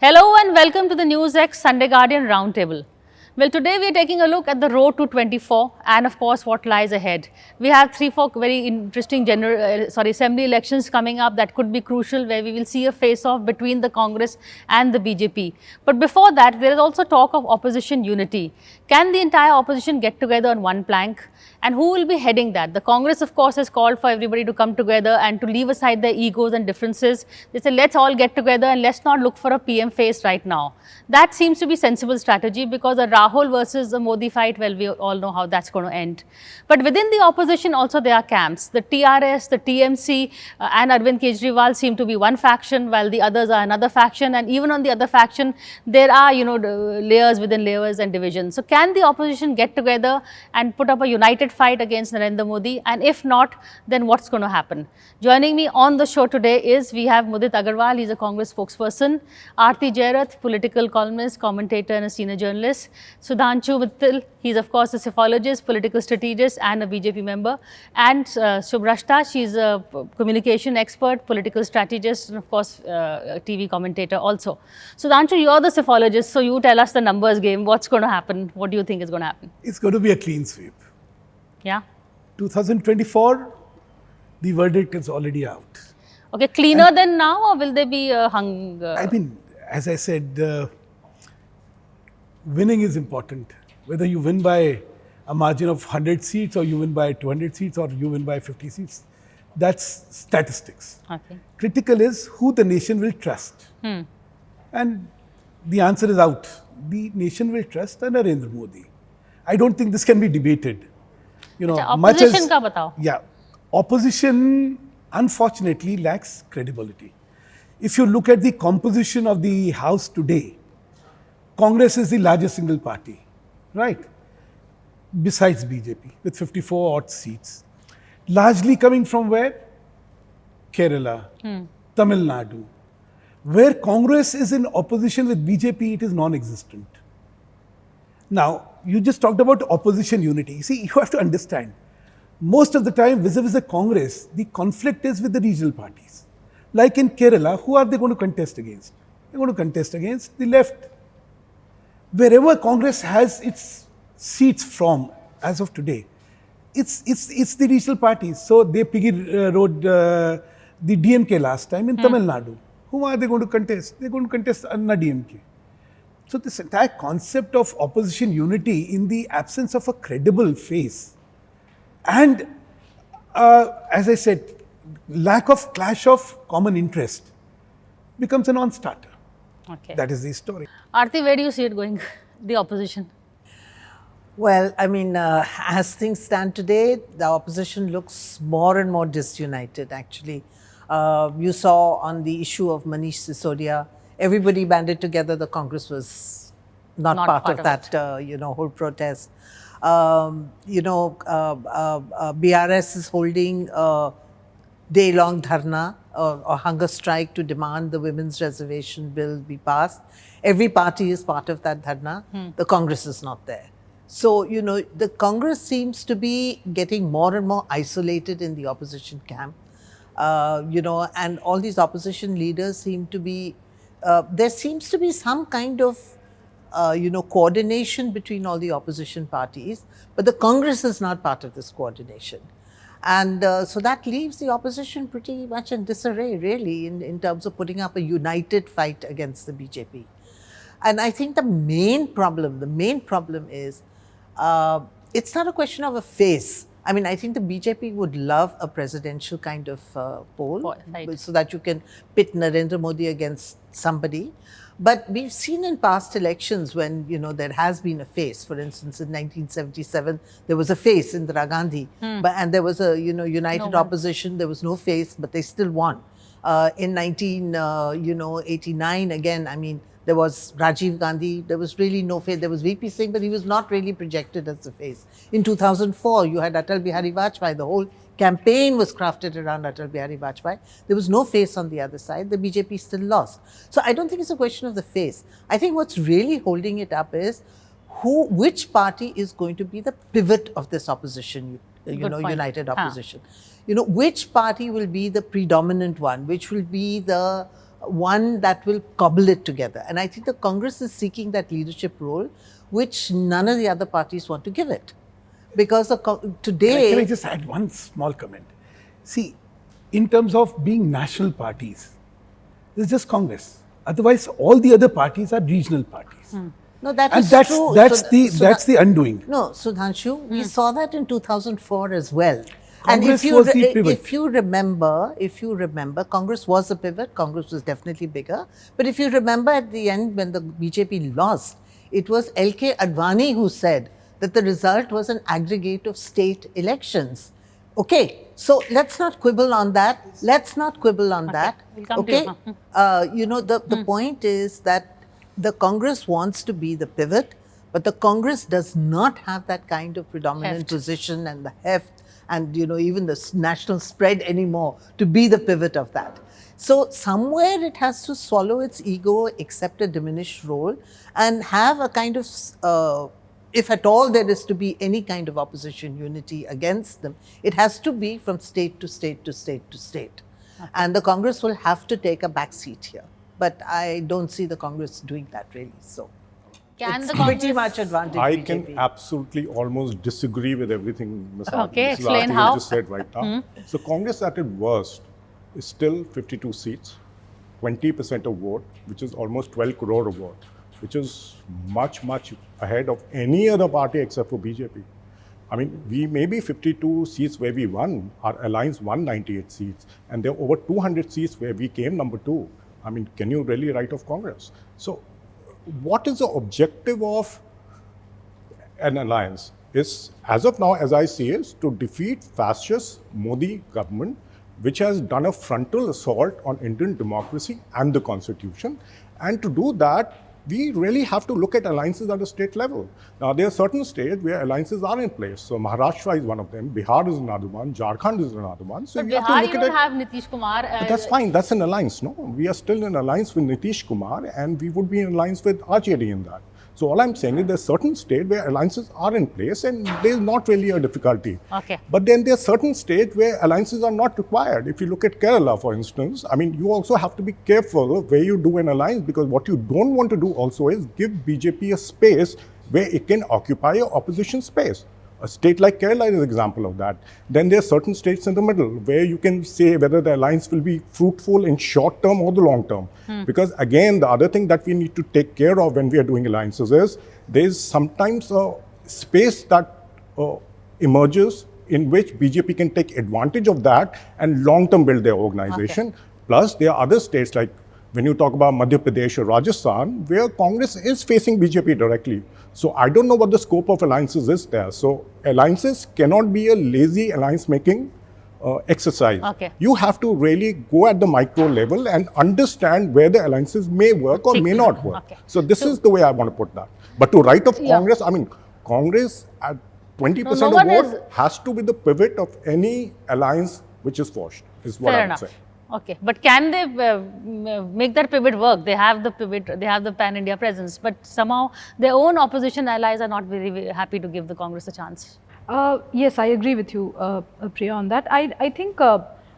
Hello and welcome to the NewsX Sunday Guardian Roundtable. Well, today we are taking a look at the road to 24 and of course what lies ahead. We have 3-4 very interesting assembly elections coming up that could be crucial, where we will see a face-off between the Congress and the BJP. But before that, there is also talk of opposition unity. Can the entire opposition get together on one plank? And who will be heading that? The Congress, of course, has called for everybody to come together and to leave aside their egos and differences. They say, let's all get together and let's not look for a PM face right now. That seems to be sensible strategy, because a Rahul versus a Modi fight, well, we all know how that's going to end. But within the opposition also there are camps. The TRS, the TMC and Arvind Kejriwal seem to be one faction, while the others are another faction. And even on the other faction, there are, layers within layers and divisions. So can the opposition get together and put up a united fight against Narendra Modi? And if not, then what's going to happen? Joining me on the show today we have Mudit Agarwal. He's a Congress spokesperson. Aarti Jairath, political columnist, commentator and a senior journalist. Sudhanshu Mittal, he's of course a psephologist, political strategist and a BJP member. And Subhrashta, she's a communication expert, political strategist and of course a TV commentator also. Sudhanshu, you're the psephologist, so you tell us the numbers game. What's going to happen? What do you think is going to happen? It's going to be a clean sweep. Yeah. 2024, the verdict is already out. Okay, cleaner than now, or will there be hung? I mean, as I said, winning is important. Whether you win by a margin of 100 seats or you win by 200 seats or you win by 50 seats, that's statistics. Okay. Critical is who the nation will trust. And the answer is out. The nation will trust Narendra Modi. I don't think this can be debated. Opposition ka batao. Yeah. Opposition, unfortunately, lacks credibility. If you look at the composition of the House today, Congress is the largest single party, right? Besides BJP, with 54 odd seats. Largely coming from where? Kerala, Tamil Nadu. Where Congress is in opposition with BJP, it is non-existent. Now, you just talked about opposition unity. You see, you have to understand, most of the time, vis-a-vis the Congress, the conflict is with the regional parties. Like in Kerala, who are they going to contest against? They're going to contest against the left. Wherever Congress has its seats from, as of today, it's the regional parties. So they rode the DMK last time in Tamil Nadu. Who are they going to contest? They're going to contest Anna DMK. So this entire concept of opposition unity in the absence of a credible face and, as I said, lack of clash of common interest becomes a non-starter. Okay. That is the story. Aarti, where do you see it going, the opposition? Well, I mean, as things stand today, the opposition looks more and more disunited, actually. You saw on the issue of Manish Sisodia, everybody banded together. The Congress was not part of that, whole protest. BRS is holding a day-long dharna or hunger strike to demand the women's reservation bill be passed. Every party is part of that dharna. The Congress is not there. So, the Congress seems to be getting more and more isolated in the opposition camp. And all these opposition leaders seem to be, there seems to be some kind of, coordination between all the opposition parties, but the Congress is not part of this coordination. And so that leaves the opposition pretty much in disarray, really, in terms of putting up a united fight against the BJP. And I think the main problem is, it's not a question of a face. I mean, I think the BJP would love a presidential kind of poll, right, so that you can pit Narendra Modi against somebody. But we've seen in past elections when, there has been a face. For instance, in 1977, there was a face, Indira Gandhi. And there was a, united opposition. There was no face, but they still won. In 1989, again, I mean, there was Rajiv Gandhi, there was really no face. There was VP Singh, but he was not really projected as the face. In 2004, you had Atal Bihari Vajpayee. The whole campaign was crafted around Atal Bihari Vajpayee. There was no face on the other side. The BJP still lost. So I don't think it's a question of the face. I think what's really holding it up is which party is going to be the pivot of this opposition, united opposition. Which party will be the predominant one, which will be the one that will cobble it together. And I think the Congress is seeking that leadership role, which none of the other parties want to give it. Because today... Can I just add one small comment? See, in terms of being national parties, it's just Congress. Otherwise, all the other parties are regional parties. No, that And is that's, true. that's the undoing. No, Sudhanshu, we saw that in 2004 as well. Congress and was the pivot. if you remember, Congress was a pivot. Congress was definitely bigger. But if you remember at the end when the BJP lost, it was LK Advani who said that the result was an aggregate of state elections. Okay, so let's not quibble on that. Let's not quibble on that. We'll come to okay, you. the point is that the Congress wants to be the pivot, but the Congress does not have that kind of predominant position and the heft and even the national spread anymore to be the pivot of that. So somewhere it has to swallow its ego, accept a diminished role, and have a kind of, if at all there is to be any kind of opposition unity against them, it has to be from state to state to state to state. Okay. And the Congress will have to take a back seat here. But I don't see the Congress doing that really. So it's pretty much advantage I BJP. can absolutely almost disagree with everything Ms. Okay, Mrs. explain Aarti how. just said right now. So Congress at its worst is still 52 seats, 20% of vote, which is almost 12 crore of vote, which is much, much ahead of any other party except for BJP. I mean, we may be 52 seats where we won, our alliance won 98 seats, and there are over 200 seats where we came number 2. I mean, can you really write off Congress? So what is the objective of an alliance? Is, as of now, as I see, is to defeat fascist Modi government, which has done a frontal assault on Indian democracy and the constitution. And to do that, we really have to look at alliances at a state level. Now, there are certain states where alliances are in place. So Maharashtra is one of them, Bihar is another one, Jharkhand is another one. So But we have to Bihar, look you at don't it. have Nitish Kumar. But that's fine, that's an alliance, no? We are still in alliance with Nitish Kumar, and we would be in alliance with RJD in that. So all I'm saying is there's certain states where alliances are in place and there's not really a difficulty. Okay. But then there are certain states where alliances are not required. If you look at Kerala, for instance, I mean, you also have to be careful where you do an alliance, because what you don't want to do also is give BJP a space where it can occupy your opposition space. A state like Kerala is an example of that. Then there are certain states in the middle where you can say whether the alliance will be fruitful in short term or the long term. Because again, the other thing that we need to take care of when we are doing alliances is there is sometimes a space that emerges in which BJP can take advantage of that and long term build their organization. Okay. Plus, there are other states like when you talk about Madhya Pradesh or Rajasthan, where Congress is facing BJP directly. So I don't know what the scope of alliances is there. So alliances cannot be a lazy alliance making exercise. Okay. You have to really go at the micro level and understand where the alliances may work or may not work. Okay. So this is the way I want to put that. But to write off Yeah. Congress, I mean, Congress at 20% No of one vote is- has to be the pivot of any alliance which is forged, is what Fair I would enough. say. Okay, but can they make that pivot work? They have the pivot, they have the pan-India presence, but somehow their own opposition allies are not very, very happy to give the Congress a chance. Yes, I agree with you, Priya, on that. I think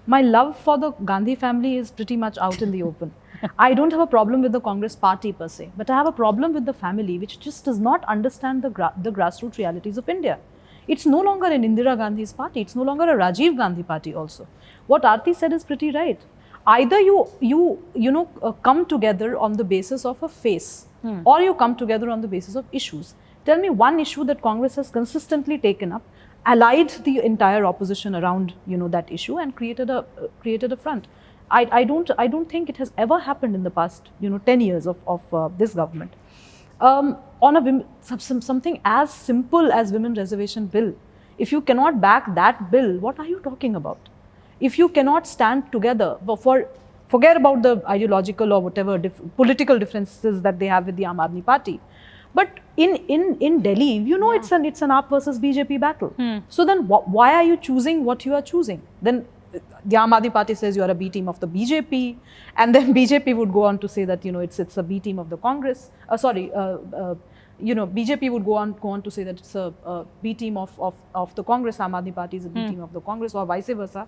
my love for the Gandhi family is pretty much out in the open. I don't have a problem with the Congress party per se, but I have a problem with the family, which just does not understand the grassroots realities of India. It's no longer an Indira Gandhi's party. It's no longer a Rajiv Gandhi party also. What Aarti said is pretty right. Either you come together on the basis of a face, or you come together on the basis of issues. Tell me one issue that Congress has consistently taken up, allied the entire opposition around that issue, and created a front. I don't think it has ever happened in the past 10 years of this government. On something as simple as women reservation bill, if you cannot back that bill, what are you talking about? If you cannot stand together forget about the ideological or whatever political differences that they have with the Aam Aadmi Party, but in Delhi, it's an AAP versus BJP battle. So then why are you choosing what you are choosing? Then the Aam Aadmi Party says you are a B team of the BJP, and then BJP would go on to say that it's a B team of the Congress. BJP would go on to say that it's a B team of the Congress. Aam Aadmi Party is a B team of the Congress, or vice versa.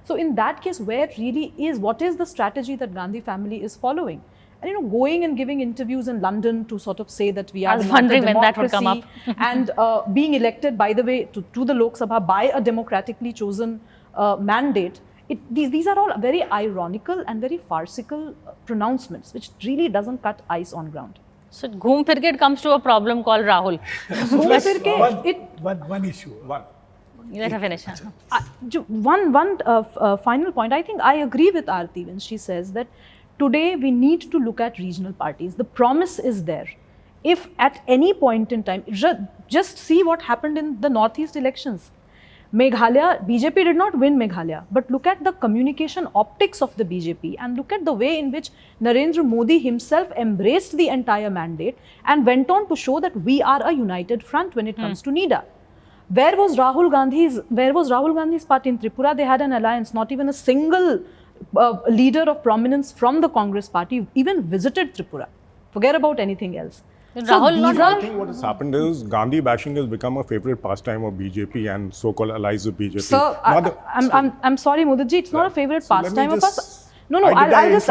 So in that case, what is the strategy that Gandhi family is following? And going and giving interviews in London to sort of say that we are I was not a wondering when that would come up. and being elected, by the way, to the Lok Sabha by a democratically chosen mandate. These are all very ironical and very farcical pronouncements, which really doesn't cut ice on ground. So, ghoom fir ke it comes to a problem called Rahul. Ghoom fir ke, one issue. Let her finish. One final point. I think I agree with Aarti when she says that today we need to look at regional parties. The promise is there. If at any point in time, just see what happened in the Northeast elections. Meghalaya, BJP did not win Meghalaya, but look at the communication optics of the BJP and look at the way in which Narendra Modi himself embraced the entire mandate and went on to show that we are a united front when it comes to NIDA. Where was Rahul Gandhi's party in Tripura? They had an alliance. Not even a single leader of prominence from the Congress party even visited Tripura. Forget about anything else. I think what has happened is Gandhi bashing has become a favorite pastime of BJP and so-called allies of BJP. Sir, I'm sorry, Mudiji, it's not a favorite pastime of us. No, I'll just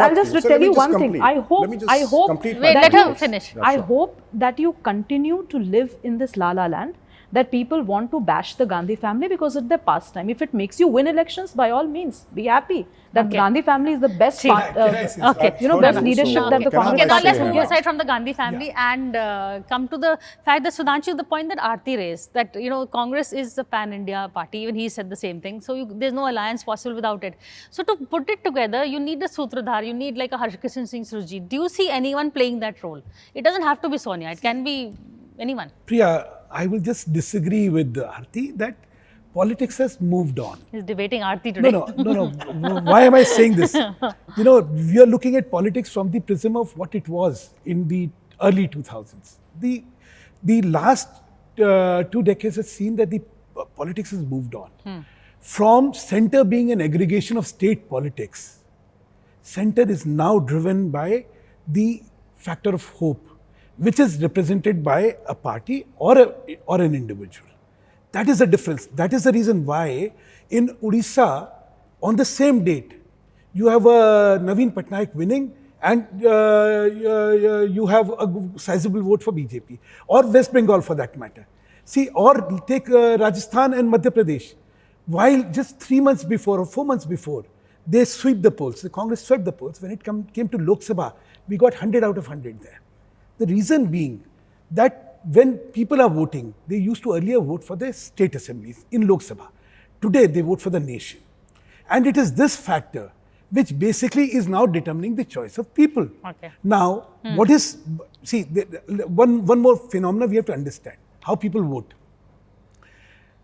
tell you one thing. I hope. Wait, let her finish. I hope that you continue to live in this la la land, that people want to bash the Gandhi family because it's their pastime. If it makes you win elections, by all means, be happy that Gandhi family is the best best leadership that the Congress Okay, now party let's can move get. aside from the Gandhi family and come to the fact that Sudhanshu, the point that Aarti raised, that Congress is a pan-India party. Even he said the same thing. So there's no alliance possible without it. So to put it together, you need a Sutradhar. You need like a Harkishan Singh Surjit. Do you see anyone playing that role? It doesn't have to be Sonia. It can be anyone. Priya, I will just disagree with Aarti that politics has moved on. He's debating Aarti today. No. Why am I saying this? We are looking at politics from the prism of what it was in the early 2000s. The last 2 decades has seen that the politics has moved on. From center being an aggregation of state politics, center is now driven by the factor of hope, which is represented by a party or an individual. That is the difference. That is the reason why in Odisha, on the same date, you have Naveen Patnaik winning and you have a sizable vote for BJP, or West Bengal for that matter. See, or take Rajasthan and Madhya Pradesh. While just 3 months before or 4 months before, they sweep the polls. The Congress swept the polls. When it came to Lok Sabha, we got 100 out of 100 there. The reason being that when people are voting, they used to earlier vote for their state assemblies in Lok Sabha. Today, they vote for the nation. And it is this factor which basically is now determining the choice of people. Okay. Now, one more phenomenon we have to understand, how people vote.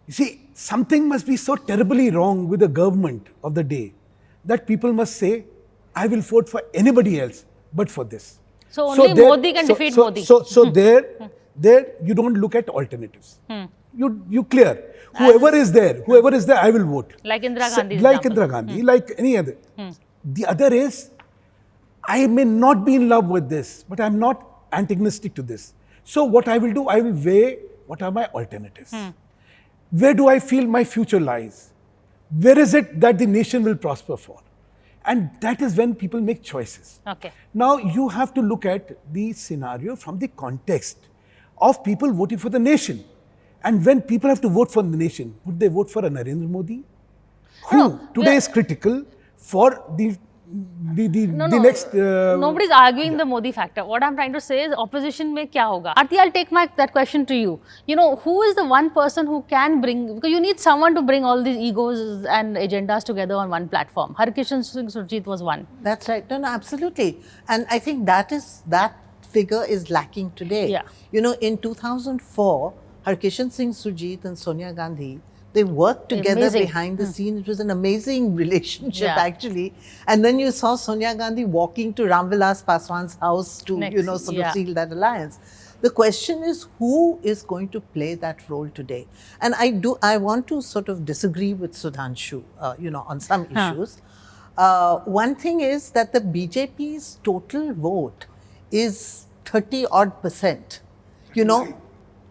You see, something must be so terribly wrong with the government of the day that people must say, I will vote for anybody else but for this. So only Modi can defeat Modi. So there you don't look at alternatives. You clear. Whoever is there, I will vote. Like Indira Gandhi. Like Indira Gandhi, like any other. The other is, I may not be in love with this, but I'm not antagonistic to this. So what I will do, I will weigh what are my alternatives. Where do I feel my future lies? Where is it that the nation will prosper for? And that is when people make choices. Okay. Now, you have to look at the scenario from the context of people voting for the nation. And when people have to vote for the nation, would they vote for a Narendra Modi? Who today is critical for the next... Nobody's arguing the Modi factor. What I'm trying to say is opposition mein kya hoga? Aarti, I'll take that question to you. Who is the one person who can bring, because you need someone to bring all these egos and agendas together on one platform. Harkishan Singh Surjit was one. That's right. No, absolutely. And I think that figure is lacking today. Yeah. In 2004, Harkishan Singh Surjit and Sonia Gandhi, they worked together Amazing. behind the scenes. It was an amazing relationship, Yeah. actually. And then you saw Sonia Gandhi walking to Ramvilas Paswan's house to, sort of seal that alliance. The question is, who is going to play that role today? And I want to sort of disagree with Sudhanshu, on some issues. One thing is that the BJP's total vote is 30-odd%.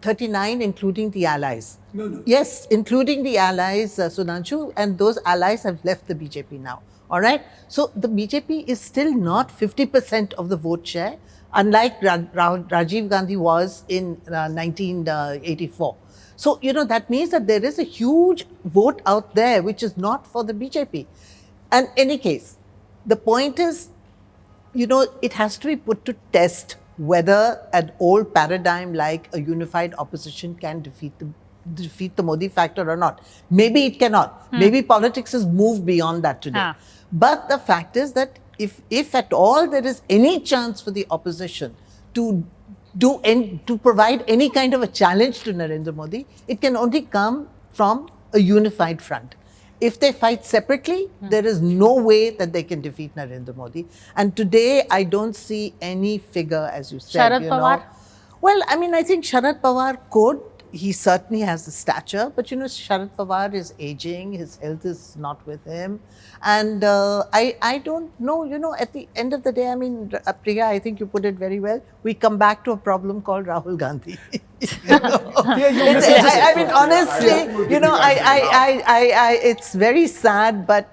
39, including the allies. No. Yes, including the allies, Sudhanshu, and those allies have left the BJP now. All right. So the BJP is still not 50% of the vote share, unlike Rajiv Gandhi was in 1984. So, that means that there is a huge vote out there which is not for the BJP. And in any case, the point is, it has to be put to test whether an old paradigm like a unified opposition can defeat the Modi factor or not. Maybe it cannot. Maybe politics has moved beyond that today. But the fact is that if at all there is any chance for the opposition to provide any kind of a challenge to Narendra Modi, it can only come from a unified front. If they fight separately, there is no way that they can defeat Narendra Modi. And today, I don't see any figure, as you said. Sharad Pawar? Well, I think Sharad Pawar could. He certainly has the stature. But, Sharad Pawar is aging. His health is not with him. And I don't know, at the end of the day, Priya, I think you put it very well. We come back to a problem called Rahul Gandhi. Honestly, it's very sad, but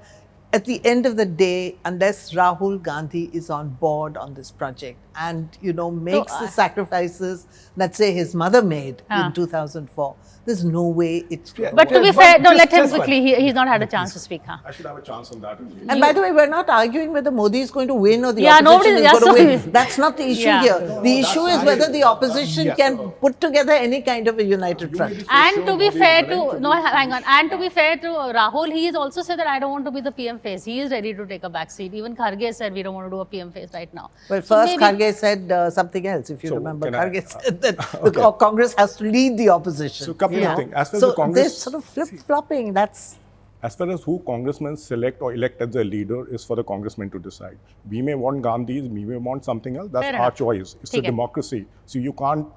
at the end of the day, unless Rahul Gandhi is on board on this project and, makes the sacrifices that, say, his mother made in 2004, there's no way it's going. But to be fair, let him quickly. He's not had a chance to speak. I should have a chance on that. And by the way, we're not arguing whether Modi is going to win or the Yeah, opposition is going to nobody- win. That's not the issue here. The issue is whether the opposition can put together any kind of a united front. And to be fair to hang on. And to be fair to Rahul, he has also said that I don't want to be the PM face. He is ready to take a back seat. Even Kharge said we don't want to do a PM face right now. Well, So first maybe- Kharge said something else. If you So remember, can I- Kharge said that the Congress has to lead the opposition. So couple of things. As far as So the Congress- this sort of flip-flopping. That's. As far as who congressmen select or elect as their leader is for the congressmen to decide. We may want Gandhis, we may want something else. That's Fair our enough. choice. It's a Okay. democracy. So you can't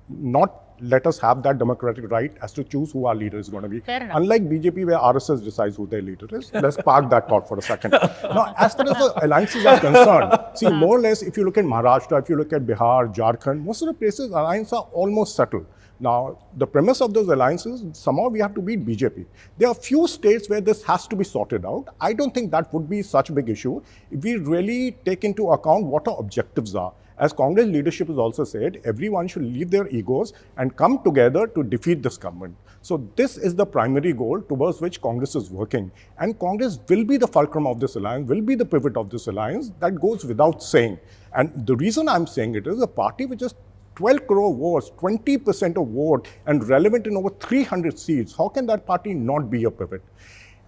not let us have that democratic right as to choose who our leader is going to be. Fair enough. Unlike BJP, where RSS decides who their leader is. Let's park that thought for a second. Now, as far as the alliances are concerned, see, more or less, if you look at Maharashtra, if you look at Bihar, Jharkhand, most of the places, alliances are almost settled. Now, the premise of those alliances, somehow we have to beat BJP. There are few states where this has to be sorted out. I don't think that would be such a big issue if we really take into account what our objectives are. As Congress leadership has also said, everyone should leave their egos and come together to defeat this government. So this is the primary goal towards which Congress is working. And Congress will be the fulcrum of this alliance, will be the pivot of this alliance. That goes without saying. And the reason I'm saying it is a party which is 12 crore votes, 20% of vote, and relevant in over 300 seats. How can that party not be a pivot?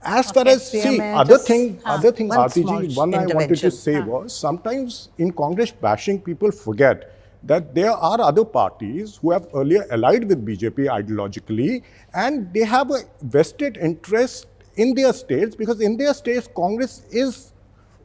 As far as, Priya, see, may I other just- thing, one RTG, small one I wanted to intervention. say was, sometimes in Congress bashing, people forget that there are other parties who have earlier allied with BJP ideologically, and they have a vested interest in their states, because in their states, Congress is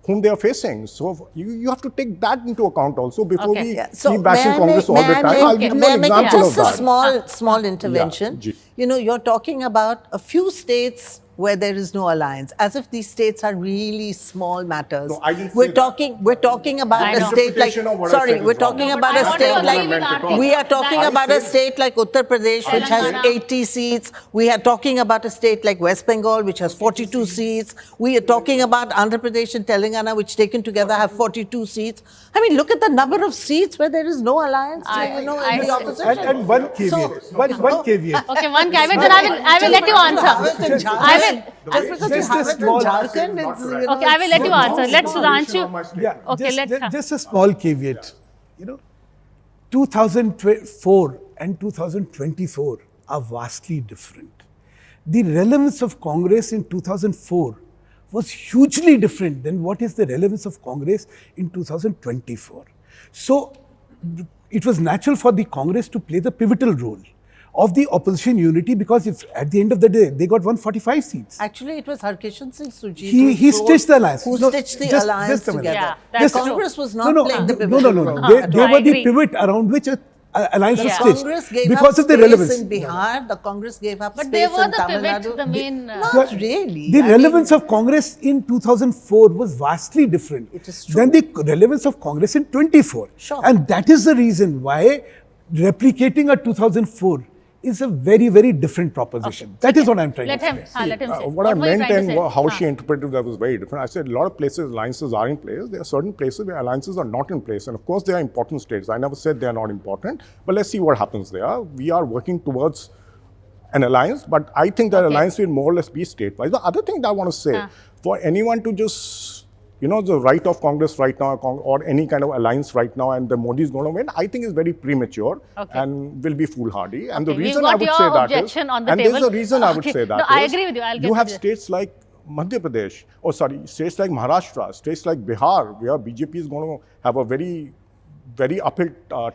whom they are facing. So you have to take that into account also before Okay. we Yeah. So keep bashing may I Congress make- all the may I time. make- I'll give you may I an make example of just a that. small intervention. Yeah. You're talking about a few states where there is no alliance, as if these states are really small matters. No, I didn't say we're that. talking I about a know. state like, Interpretation of what I sorry, said is we're wrong. talking No, about I a want state to like, agree with Aarti. we are talking I about a said- state like Uttar Pradesh, which has Telangana. 80 seats. We are talking about a state like West Bengal, which has 42 seats. We are talking about Andhra Pradesh and Telangana, which taken together have 42 seats. I mean, look at the number of seats where there is no alliance, in the opposition. And one caveat. One caveat. Okay, one caveat, then I will let you answer. I will. Just a small- Jharkhand, it's, Okay, I will let you answer. Let Sudhanshu. Yeah, Okay, let's. just a small caveat. 2004 and 2024 are vastly different. The relevance of Congress in 2004 was hugely different than what is the relevance of Congress in 2024. So it was natural for the Congress to play the pivotal role of the opposition unity, because if at the end of the day they got 145 seats. Actually, it was Harkishan Singh Sujit He stitched the alliance. who No, stitched the just- alliance just a minute. together. Yeah, that's true. Congress was not playing the pivotal No. role. They at they all. I were the agree. pivot around which alliance was Yeah. stitched Congress gave because up of the space relevance. in Bihar. The Congress gave up But space they were in the Tamil pivot, Nadu. the main. Not really. The I mean, relevance of Congress in 2004 was vastly different It is true. than the relevance of Congress in 24. Sure. And that is the reason why replicating a 2004 is a very, very different proposition. That is what I'm trying Let to him, say. let him say. What I were you meant trying to and say? how she interpreted that was very different. I said a lot of places alliances are in place. There are certain places where alliances are not in place. And of course, they are important states. I never said they are not important. But let's see what happens there. We are working towards an alliance. But I think that alliance will more or less be state-wise. The other thing that I want to say, for anyone to just, the right of Congress right now or any kind of alliance right now and the Modi is going to win, I think is very premature and will be foolhardy. And the reason I would say that is, and there's a reason I would say that no, I agree with you. I'll get you have to this. states like Madhya Pradesh, states like Maharashtra, states like Bihar, where BJP is going to have a very uphill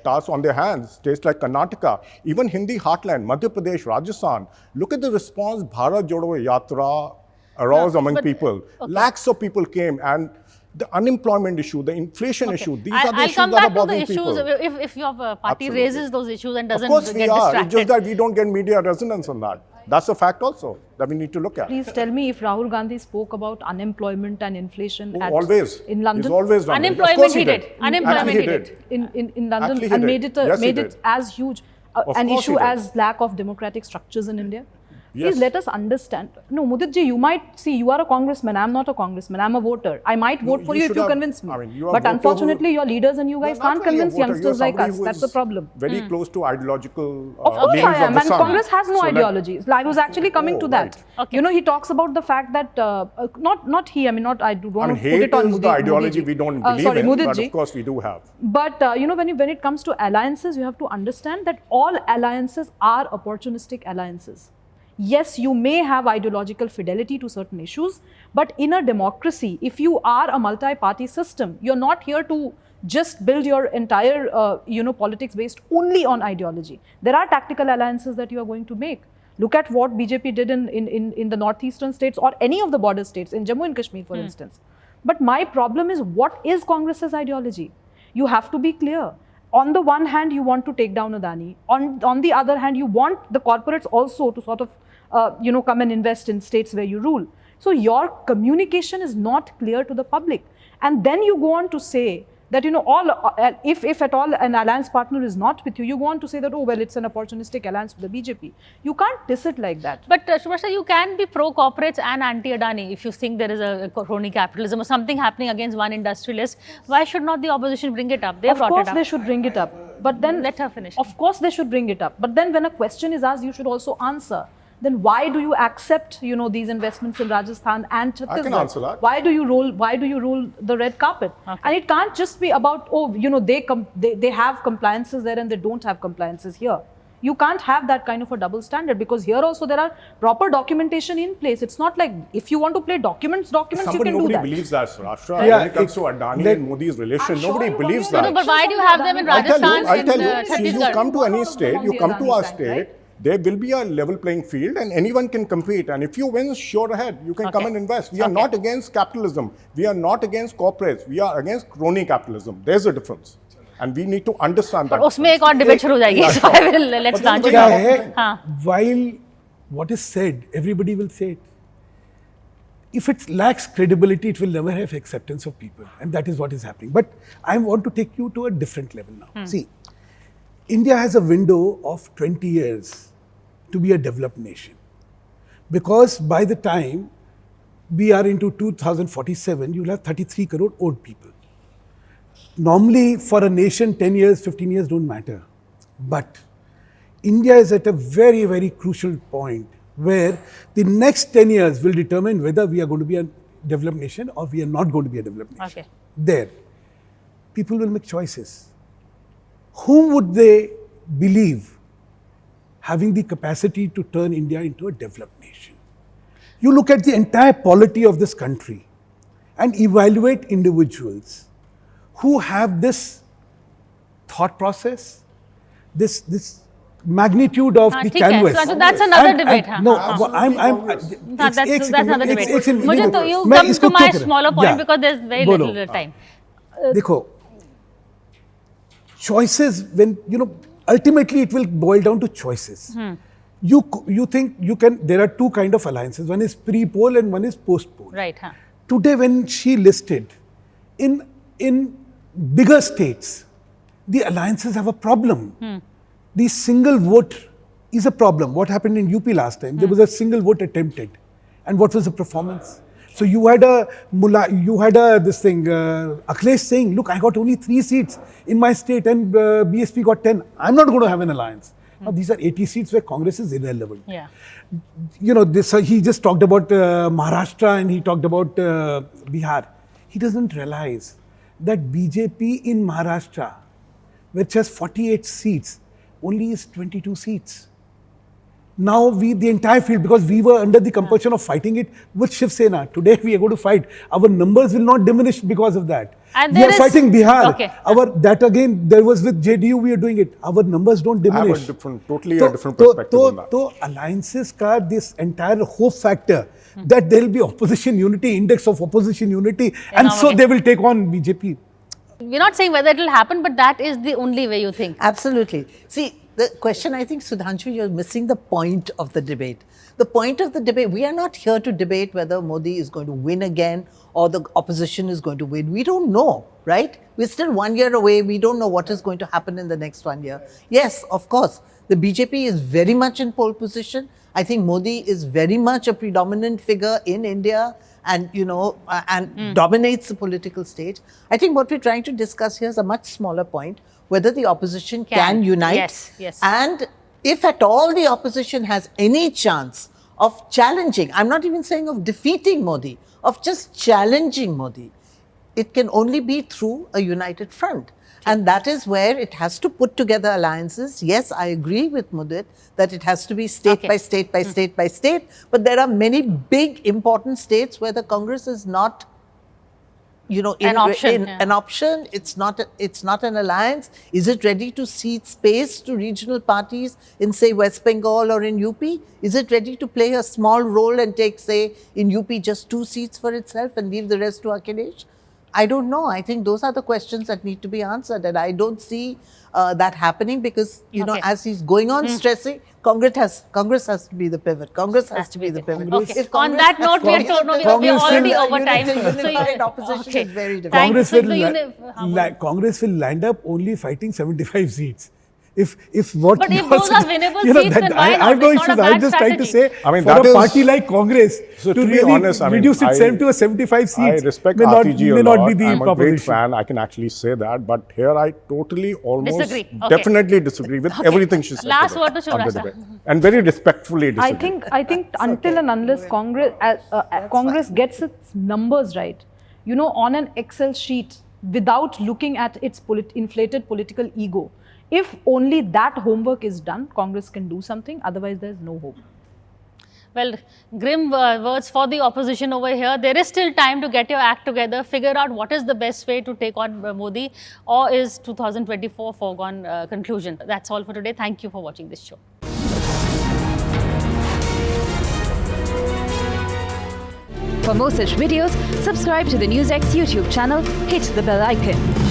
task on their hands, states like Karnataka, even Hindi heartland, Madhya Pradesh, Rajasthan. Look at the response Bharat Jodo Yatra aroused among people. Lakhs of people came, and the unemployment issue, the inflation issue, these are the issues that are bothering people. I'll come back to the issues if your party Absolutely. raises those issues and doesn't Of course get we are. distracted. It's just that we don't get media resonance on that. That's a fact also that we need to look at. Please tell me if Rahul Gandhi spoke about unemployment and inflation Always. in London. He's always done it. Of Unemployment course he did. Unemployment Actually, he did. in London Actually, he and did. made it Yes, he made it did. as huge Of an course he issue did. as lack of democratic structures in India. Yes. Please let us understand. No, Muditji, you might see you are a congressman. I'm not a congressman. I'm a voter. I might vote for you you if should you have- convince me. I mean, you are a But voter unfortunately, your leaders and you guys You're not can't really a convince voter. youngsters You're like somebody us. who That's the is problem. Very close to ideological Of course leanings I am, of the and sun. Congress has no So let- ideologies. I was actually coming to that. Okay. He talks about the fact that not he. I mean, not I don't want to put hate it on is the ideology Modi we don't believe sorry, in, but Muditji. of course we do have. But when it comes to alliances, you have to understand that all alliances are opportunistic alliances. Yes, you may have ideological fidelity to certain issues, but in a democracy, if you are a multi-party system, you're not here to just build your entire politics based only on ideology. There are tactical alliances that you are going to make. Look at what BJP did in the northeastern states or any of the border states, in Jammu and Kashmir, for instance. But my problem is, what is Congress's ideology? You have to be clear. On the one hand, you want to take down Adani. On the other hand, you want the corporates also to sort of, come and invest in states where you rule. So your communication is not clear to the public. And then you go on to say that, if at all an alliance partner is not with you, you go on to say that, oh, well, it's an opportunistic alliance with the BJP. You can't diss it like that. But Subhasha, you can be pro-corporates and anti-Adani if you think there is a crony capitalism or something happening against one industrialist. Why should not the opposition bring it up? They Of brought course it up. they should bring it up. But then Let her finish. Of course they should bring it up. But then when a question is asked, you should also answer. Then why do you accept, these investments in Rajasthan and Chhattisgarh? I can answer that. Why do you roll the red carpet? Okay. And it can't just be about, they have compliances there and they don't have compliances here. You can't have that kind of a double standard, because here also there are proper documentation in place. It's not like if you want to play documents Somebody, you can do nobody that. believes that, Rashtra. Yeah, When it comes to Adani and Modi's relation, I'm sure nobody you believes want that. No, but why do you have them in Rajasthan I tell and you, see, you Chhattisgarh? come to any One state, on you the come to Adani our side, state, right? there will be a level playing field and anyone can compete. And if you win, sure ahead, you can come Okay. and invest. We are not against capitalism. We are not against corporates. We are against crony capitalism. There's a difference. And we need to understand that. उसमें एक और debate शुरू हो जाएगी. So I will let's But then launch it क्या now. है, हाँ. while what is said, everybody will say it. If it lacks credibility, it will never have acceptance of people. And that is what is happening. But I want to take you to a different level now. See, India has a window of 20 years to be a developed nation. Because by the time we are into 2047, you'll have 33 crore old people. Normally, for a nation, 10 years, 15 years don't matter. But India is at a very, very crucial point where the next 10 years will determine whether we are going to be a developed nation or we are not going to be a developed nation. Okay. There, people will make choices. Whom would they believe having the capacity to turn India into a developed nation? You look at the entire polity of this country and evaluate individuals who have this thought process, this magnitude of the ठीक है. canvas. So that's another debate. हाँ. No, हाँ. That's another debate. मुझे तो you मैं come इसको to my क्यों करूं? smaller point Yeah. because there's very बोलो. little time. देखो, choices, when ultimately it will boil down to choices. You think you can, there are two kind of alliances. One is pre-poll and one is post-poll. Right. हाँ. Today when she listed, in bigger states, the alliances have a problem. the single vote is a problem. What happened in UP last time? There was a single vote attempted. And what was the performance? So you had Akhilesh saying, look, I got only 3 seats in my state and BSP got 10. I'm not going to have an alliance. Now these are 80 seats where Congress is irrelevant. Yeah. He just talked about Maharashtra and he talked about Bihar. He doesn't realize that BJP in Maharashtra, which has 48 seats, only is 22 seats. Now the entire field, because we were under the compulsion of fighting it with Shiv Sena. Today we are going to fight. Our numbers will not diminish because of that. And we are fighting Bihar. Okay. There was with JDU, we are doing it. Our numbers don't diminish. I have a different perspective on that. So alliances ka this entire hope factor that there will be opposition unity, index of opposition unity, and so they will take on BJP. We're not saying whether it will happen, but that is the only way you think. Absolutely. See, the question, I think, Sudhanshu, you're missing the point of the debate. The point of the debate, we are not here to debate whether Modi is going to win again or the opposition is going to win. We don't know, right? We're still 1 year away. We don't know what is going to happen in the next 1 year. Yes, of course, the BJP is very much in pole position. I think Modi is very much a predominant figure in India and, dominates the political stage. I think what we're trying to discuss here is a much smaller point, whether the opposition can unite. Yes. And if at all the opposition has any chance of challenging, I'm not even saying of defeating Modi, of just challenging Modi, it can only be through a united front. And that is where it has to put together alliances. Yes, I agree with Mudit that it has to be state by state by state by state. But there are many big important states where the Congress is not, an option. An option. It's not an alliance. Is it ready to cede space to regional parties in, say, West Bengal or in UP? Is it ready to play a small role and take, say, in UP just 2 seats for itself and leave the rest to Akhilesh? I don't know. I think those are the questions that need to be answered. And I don't see that happening because, as he's going on stressing, Congress has to be the pivot. Congress has to be the pivot. Okay. On that note, we are already over time. Unified opposition is very difficult. Congress will land up only fighting 75 seats. If those are winnable seats, then why not? I have no issues. I'm just trying to say, for a party like Congress to be honest, reduce itself to a 75 seats, I respect may RTG not be the I'm a proposition. great fan. I can actually say that. But here I totally almost definitely disagree with everything she said. Last word to Shivraj. And very respectfully disagree. I think until and unless Congress gets its numbers right, on an Excel sheet without looking at its inflated political ego, if only that homework is done, Congress can do something. Otherwise, there's no hope. Well, grim words for the opposition over here. There is still time to get your act together, figure out what is the best way to take on Modi, or is 2024 foregone conclusion. That's all for today. Thank you for watching this show. For more such videos, subscribe to the NewsX YouTube channel, hit the bell icon.